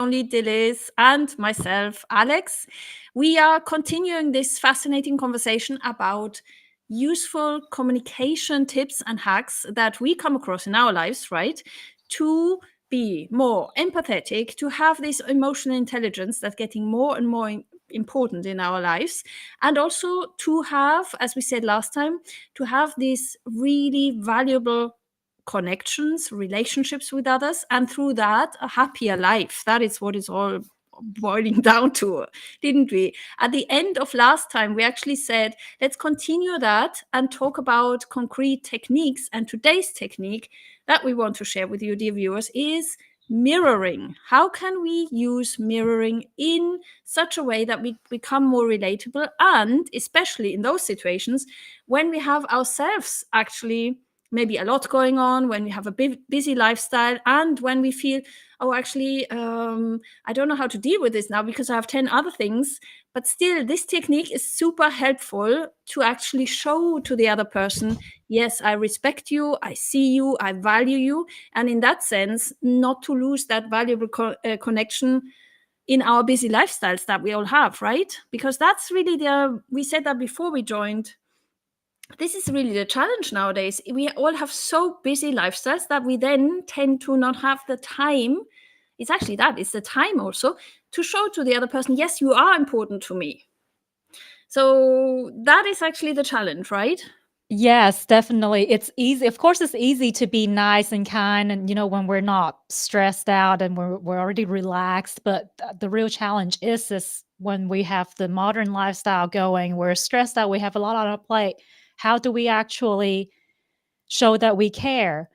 only Dilis and myself, Alex. We are continuing this fascinating conversation about useful communication tips and hacks that we come across in our lives, right? To be more empathetic, to have this emotional intelligence that's getting more and more important in our lives, and also to have, as we said last time, to have these really valuable connections, relationships with others, and through that, a happier life. That is what it's all boiling down to, didn't we? At the end of last time, we actually said, let's continue that and talk about concrete techniques. And today's technique that we want to share with you, dear viewers, is mirroring. How can we use mirroring in such a way that we become more relatable, and especially in those situations when we have ourselves actually maybe a lot going on, when we have a busy lifestyle, and when we feel, oh, actually, I don't know how to deal with this now because I have 10 other things. But still, this technique is super helpful to actually show to the other person, yes, I respect you, I see you, I value you. And in that sense, not to lose that valuable connection in our busy lifestyles that we all have, right? Because that's really we said that before we joined. This is really the challenge nowadays. We all have so busy lifestyles that we then tend to not have the time. It's actually it's the time also to show to the other person, yes, you are important to me. So that is actually the challenge, right? Yes, definitely. It's easy. Of course, it's easy to be nice and kind and, when we're not stressed out and we're already relaxed. But the real challenge is when we have the modern lifestyle going, we're stressed out, we have a lot on our plate. How do we actually show that we care?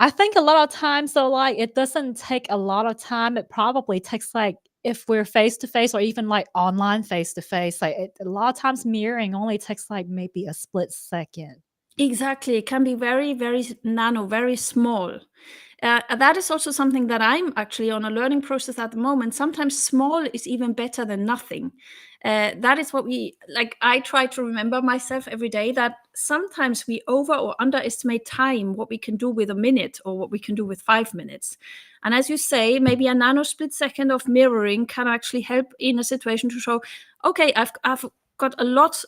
I think a lot of times, though, like, it doesn't take a lot of time. It probably takes, like, if we're face to face or even like online face to face, like a lot of times mirroring only takes like maybe a split second. Exactly. It can be very, very nano, very small. That is also something that I'm actually on a learning process at the moment. Sometimes small is even better than nothing. That is what I try to remember myself every day, that sometimes we over or underestimate time, what we can do with a minute or what we can do with 5 minutes. And as you say, maybe a nano split second of mirroring can actually help in a situation to show, okay, I've got a lot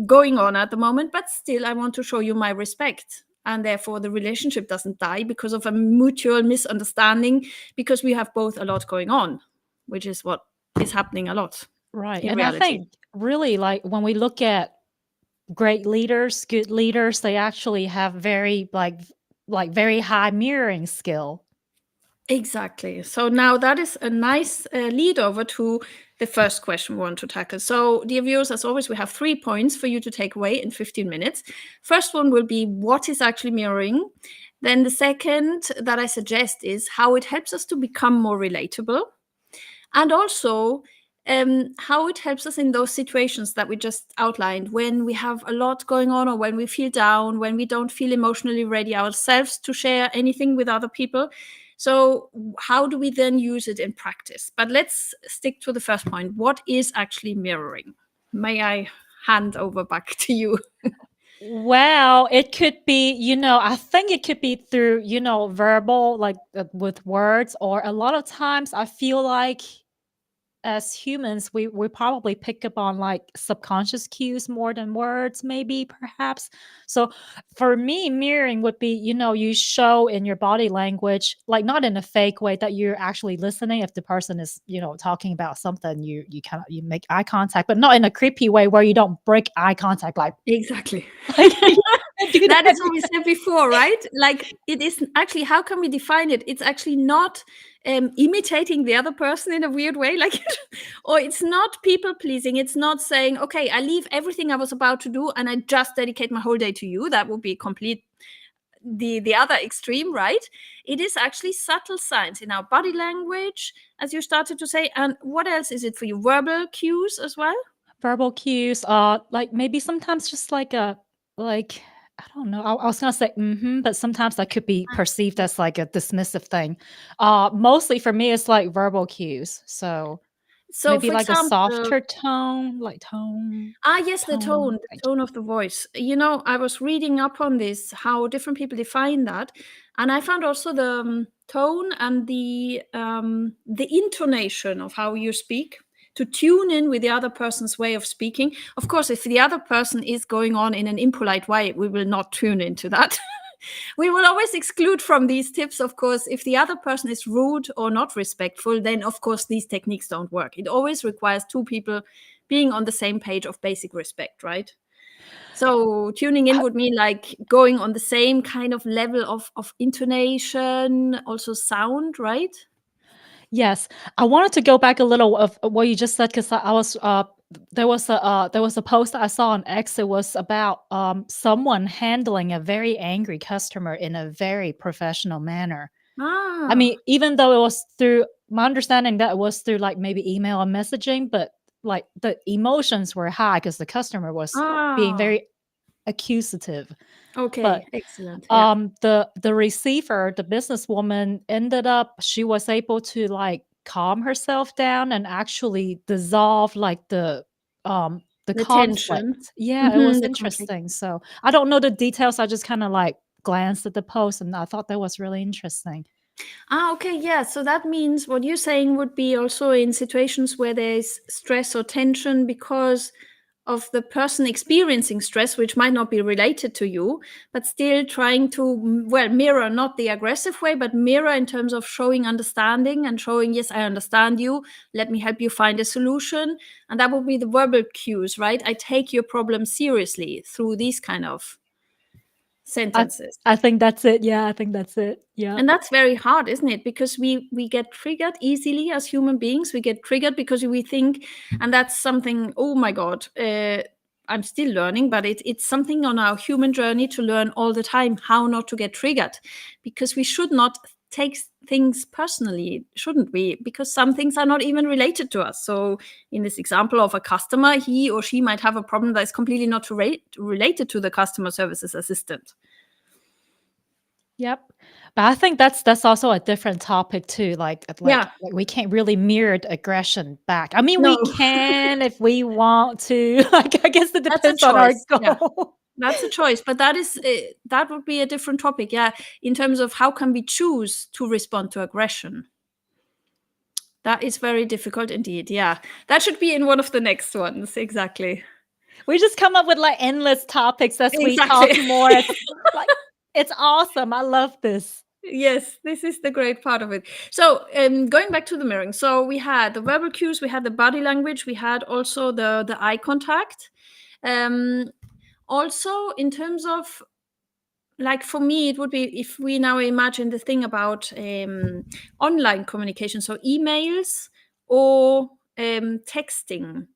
going on at the moment, but still I want to show you my respect. And therefore the relationship doesn't die because of a mutual misunderstanding, because we have both a lot going on, which is what is happening a lot Right. in And I reality. think really, like, when we look at great leaders, good leaders, they actually have very very high mirroring skill. Exactly. So now that is a nice lead over to the first question we want to tackle. So, dear viewers, as always, we have 3 points for you to take away in 15 minutes. First one will be what is actually mirroring. Then the second that I suggest is how it helps us to become more relatable. And also how it helps us in those situations that we just outlined, when we have a lot going on or when we feel down, when we don't feel emotionally ready ourselves to share anything with other people. So how do we then use it in practice? But let's stick to the first point. What is actually mirroring? May I hand over back to you? Well, it could be, I think it could be through, verbal, like with words, or a lot of times I feel like as humans, we probably pick up on like subconscious cues more than words, maybe, perhaps. So for me, mirroring would be, you show in your body language, like not in a fake way, that you're actually listening. If the person is, talking about something, you kind of you make eye contact, but not in a creepy way where you don't break eye contact, like Exactly. like do That that. is what we said before, right? Like, it is actually, how can we define it? It's actually not imitating the other person in a weird way, like, or it's not people pleasing. It's not saying, okay, I leave everything I was about to do and I just dedicate my whole day to you. That would be complete the other extreme, right? It is actually subtle signs in our body language, as you started to say. And what else is it for you? Verbal cues as well? Verbal cues, like maybe sometimes just like like I don't know. I was gonna say but sometimes that could be perceived as like a dismissive thing. Mostly for me, it's like verbal cues. So So, maybe for like a example, softer tone, like tone, yes, tone. the tone of the voice. You know, I was reading up on this, how different people define that, and I found also tone and the intonation of how you speak, to tune in with the other person's way of speaking. Of course, if the other person is going on in an impolite way, we will not tune into that. We will always exclude from these tips, of course, if the other person is rude or not respectful, then of course these techniques don't work. It always requires two people being on the same page of basic respect, right? So tuning in would mean like going on the same kind of level of intonation, also sound, right? Yes. I wanted to go back a little of what you just said, 'cause I was, there was a post I saw on X. It was about, someone handling a very angry customer in a very professional manner. I Ah, mean, even though it was through my understanding that it was through, like, maybe email and messaging, but, like, the emotions were high because the customer was being ah, very accusative. But okay, excellent. Yeah. the receiver, the businesswoman ended up she was able to, like, calm herself down and actually dissolve, like, the The conflict. tension. Yeah, it was The conflict. interesting. So, I don't know the details, I just kinda, like, glanced at the post, and I thought that was really interesting. Ah, okay, yeah. So that means what you're saying would be also in situations where there's stress or tension because of the person experiencing stress, which might not be related to you, but still trying to, well, mirror, not the aggressive way, but mirror in terms of showing understanding and showing, yes, I understand you. Let me help you find a solution. And that would be the verbal cues, right? I take your problem seriously through these kind of I sentences. I think that's it. Yeah, I think that's it. Yeah. And that's very hard, isn't it? Because we get triggered easily as human beings. We get triggered because we think, and that's something. Oh my God, I'm still learning, but it's something on our human journey to learn all the time how not to get triggered, because we should not take things personally, shouldn't we? Because some things are not even related to us. So, in this example of a customer, he or she might have a problem that is completely not related to the customer services assistant. Yep. But I think that's also a different topic too, Yeah. like, we can't really mirror the aggression back. I mean, No. we can if we want to. Like, I guess it That's a depends on our choice, yeah. goal. That's a choice, but that is that would be a different topic, yeah, in terms of how can we choose to respond to aggression. That is very difficult indeed, yeah. That should be in one of the next ones, exactly. We just come up with, like, endless topics as we talk Exactly. more. Like, it's awesome. I love this. Yes, this is the great part of it. So, going back to the mirroring, so we had the verbal cues, we had the body language, we had also the eye contact. Um, Also, in terms of, like, for me it would be, if we now imagine the thing about online communication, so emails or texting,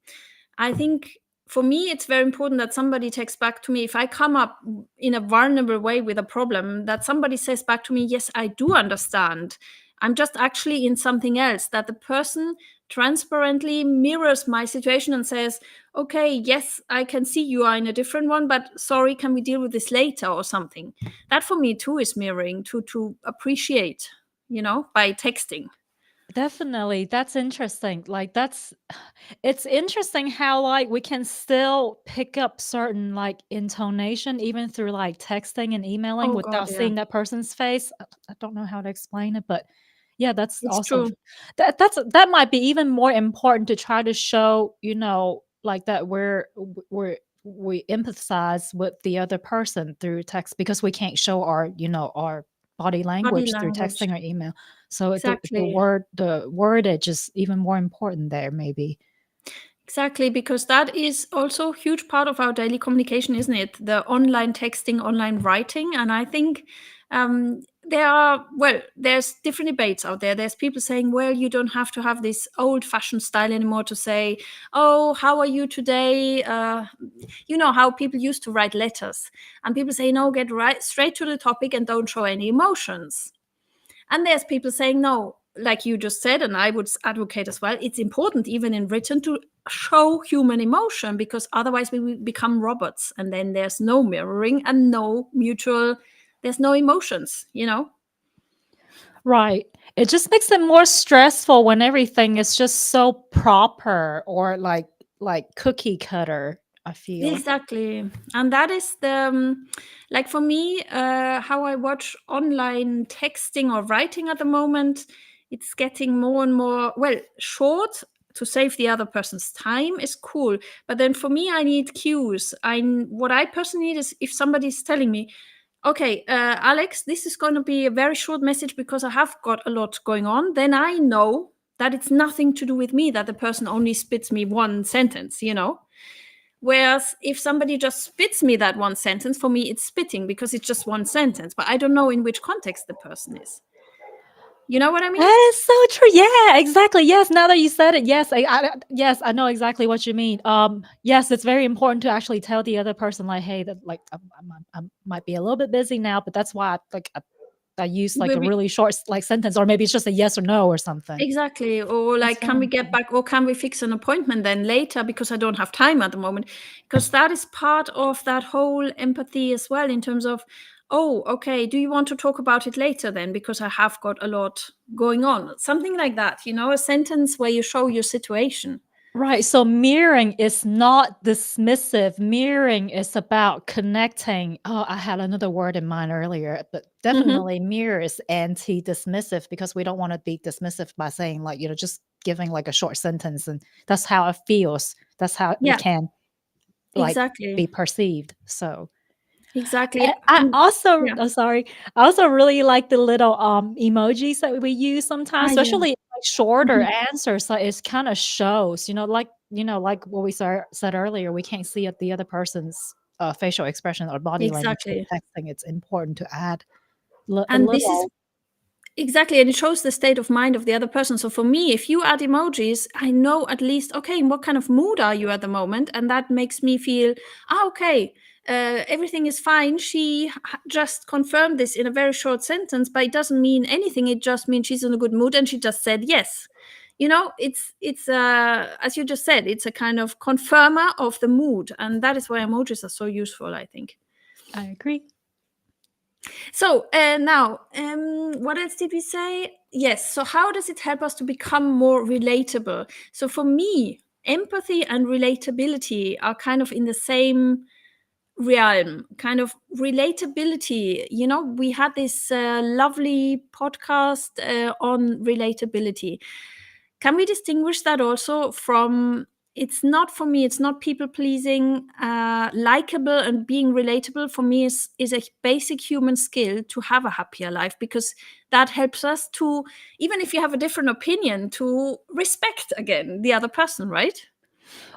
I think for me it's very important that somebody texts back to me if I come up in a vulnerable way with a problem, that somebody says back to me, yes, I do understand, I'm just actually in something else, that the person transparently mirrors my situation and says, okay, yes, I can see you are in a different one, but sorry, can we deal with this later or something? That for me too is mirroring, to appreciate, by texting. Definitely, that's interesting. Like, it's interesting how, like, we can still pick up certain, like, intonation even through, like, texting and emailing Oh God, without yeah, seeing that person's face. I don't know how to explain it, but yeah, that's it's also true. that might be even more important to try to show, like, that we empathize with the other person through text because we can't show our body Body language through language, texting or email. So exactly. the wordage is even more important there, maybe. Exactly, because that is also a huge part of our daily communication, isn't it? The online texting, online writing. And I think there's different debates out there. There's people saying, well, you don't have to have this old fashioned style anymore to say, oh, how are you today? You know how people used to write letters. And people say, no, get right straight to the topic and don't show any emotions. And there's people saying, no, like you just said, and I would advocate as well, it's important, even in written, to show human emotion, because otherwise we will become robots. And then there's no mirroring and no mutual, there's no emotions. Right. It just makes it more stressful when everything is just so proper or like cookie cutter. I feel. Exactly. And that is the, like for me, how I watch online texting or writing at the moment, it's getting more and more, well, short to save the other person's time is cool. But then for me, I need cues. What I personally need is if somebody's telling me, okay, Alex, this is going to be a very short message because I have got a lot going on, then I know that it's nothing to do with me, that the person only spits me one sentence, you know? Whereas if somebody just spits me that one sentence, for me, it's spitting because it's just one sentence, but I don't know in which context the person is. You know what I mean? That is so true. Yeah, exactly. Yes, now that you said it, yes, yes, I know exactly what you mean. Yes, it's very important to actually tell the other person, like, hey, that like I might be a little bit busy now, but that's why I use like a Maybe really short like sentence, or maybe it's just a yes or no or something. exactly. Or That's like, can very we get important. back, or can we fix an appointment then later because I don't have time at the moment? Because that is part of that whole empathy as well, in terms of, oh, okay, do you want to talk about it later then? Because I have got a lot going on. Something like that, you know, a sentence where you show your situation. Right. So mirroring is not dismissive. Mirroring is about connecting. Oh, I had another word in mind earlier, but Hmm. definitely mirror is anti-dismissive because we don't want to be dismissive by saying like, just giving like a short sentence and that's how it feels. That's how it Yeah, can like exactly. be perceived. So Exactly. I And also yeah. oh, sorry. I also really like the little, emojis that we use sometimes, Ah, yeah. especially, like, shorter Mhm. answers, so it kinda shows, like what we said earlier, we can't see the other person's, facial expression or body language when Exactly. texting, it's important to add a And this is little. exactly, and it shows the state of mind of the other person. So for me, if you add emojis, I know at least, okay, in what kind of mood are you at the moment? And that makes me feel, okay, everything is fine. She just confirmed this in a very short sentence, but it doesn't mean anything. It just means she's in a good mood and she just said yes. You know, it's as you just said, it's a kind of confirmer of the mood, and that is why emojis are so useful, I think. I agree. So now, what else did we say? Yes. So how does it help us to become more relatable? So for me, empathy and relatability are kind of in the same realm. Kind of relatability. You know, we had this lovely podcast on relatability. Can we distinguish that also from, it's not, for me, it's not people pleasing. Likable and being relatable for me is a basic human skill to have a happier life, because that helps us to, even if you have a different opinion, to respect again the other person, right?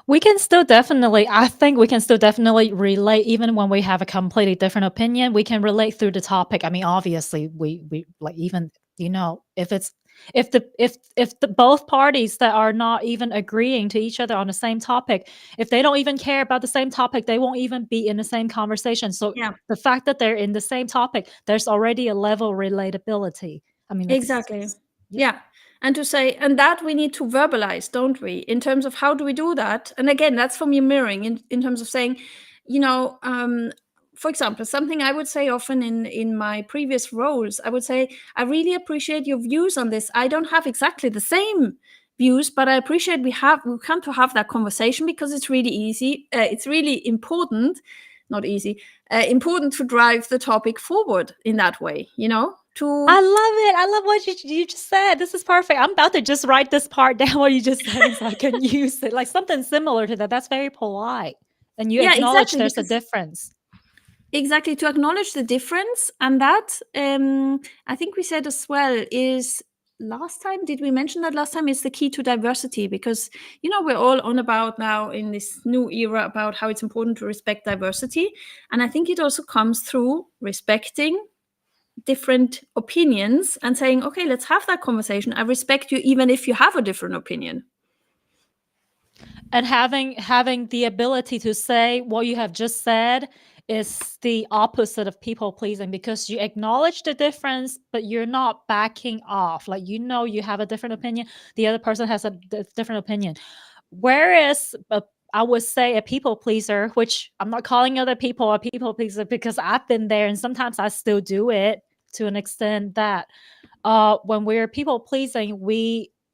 We can still definitely I think we can still definitely relate even when we have a completely different opinion, we can relate through the topic. I mean, obviously, we like even, if it's if the both parties that are not even agreeing to each other on the same topic, if they don't even care about the same topic, they won't even be in the same conversation. So Yeah. the fact that they're in the same topic, there's already a level of relatability. I mean, Exactly. yeah. Yeah. And to say, and that we need to verbalize, don't we? In terms of how do we do that? And again, that's for me mirroring in terms of saying, you know, for example, something I would say often in my previous roles, I would say, I really appreciate your views on this. I don't have exactly the same views, but I appreciate we come to have that conversation because it's really easy. It's really important, not easy, important to drive the topic forward in that way, you know, I to love it. I love what you just said. This is perfect. I'm about to just write this part down what you just said and so I can use it. Like something similar to that. That's very polite. And you yeah, acknowledge exactly, there's a because difference. exactly, to acknowledge the difference. And that, I think we said as well, is last time, did we mention that last time, is the key to diversity? Because, you know, we're all on about now in this new era about how it's important to respect diversity, and I think it also comes through respecting different opinions and saying, okay, let's have that conversation. I respect you even if you have a different opinion. And having the ability to say what you have just said is the opposite of people pleasing because you acknowledge the difference, but you're not backing off. Like you have a different opinion, the other person has a different opinion. Whereas I would say a people pleaser, which I'm not calling other people a people pleaser because I've been there and sometimes I still do it to an extent that when we're people pleasing,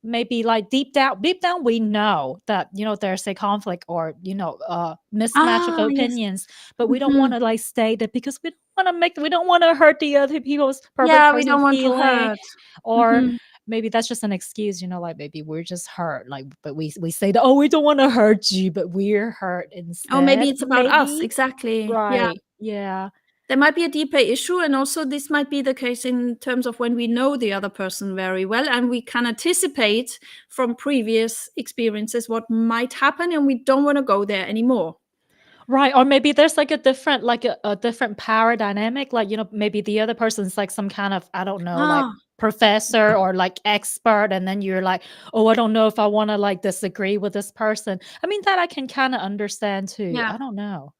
maybe like deep down we know that, there's a conflict or, mismatch of Yes. opinions, but we don't Mhm. want to like state it because we don't want to hurt the other people's perfect Yeah, we person don't want to feeling, hurt. or Mhm. maybe that's just an excuse, like maybe we're just hurt, like, but we say that, oh, we don't want to hurt you, but we're hurt Or maybe instead, it's about us. maybe. Exactly. Yeah. Right. Yeah. There might be a deeper issue, and also this might be the case in terms of when we know the other person very well and we can anticipate from previous experiences what might happen, and we don't want to go there anymore. Right, or maybe there's like a different a different power dynamic, like, maybe the other person's like some kind of, I don't know, like Ah, professor or like expert, and then you're like, "Oh, I don't know if I wanna like disagree with this person." I mean, that I can kinda understand too. yeah. I don't know.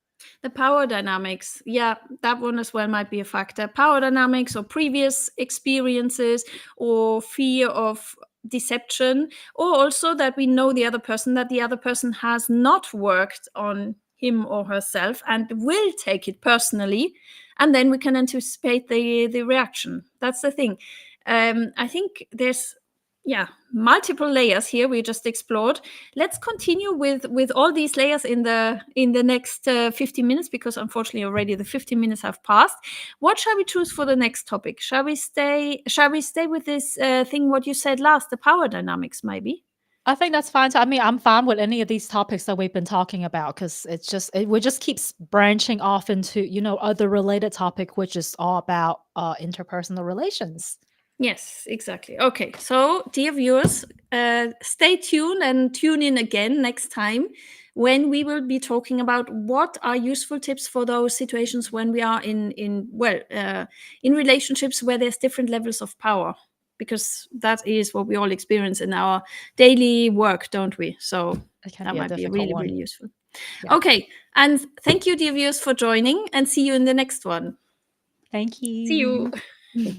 The power dynamics. Yeah, that one as well might be a factor. Power dynamics or previous experiences or fear of deception, or also that we know the other person, that the other person has not worked on him or herself and will take it personally. And then we can anticipate the reaction. That's the thing. I think there's, yeah, multiple layers here we just explored. Let's continue with all these layers in the next 15 minutes, because unfortunately already the 15 minutes have passed. What shall we choose for the next topic? Shall we stay with this thing what you said last, the power dynamics, maybe? I think that's fine. So, I mean, I'm fine with any of these topics that we've been talking about because we just keeps branching off into, other related topic, which is all about interpersonal relations. Yes, exactly. Okay, so dear viewers, stay tuned and tune in again next time when we will be talking about what are useful tips for those situations when we are in relationships where there's different levels of power, because that is what we all experience in our daily work, don't we? So It can that be a might be difficult really, one. really useful. Yeah. Okay, and thank you, dear viewers, for joining, and see you in the next one. Thank See you. you.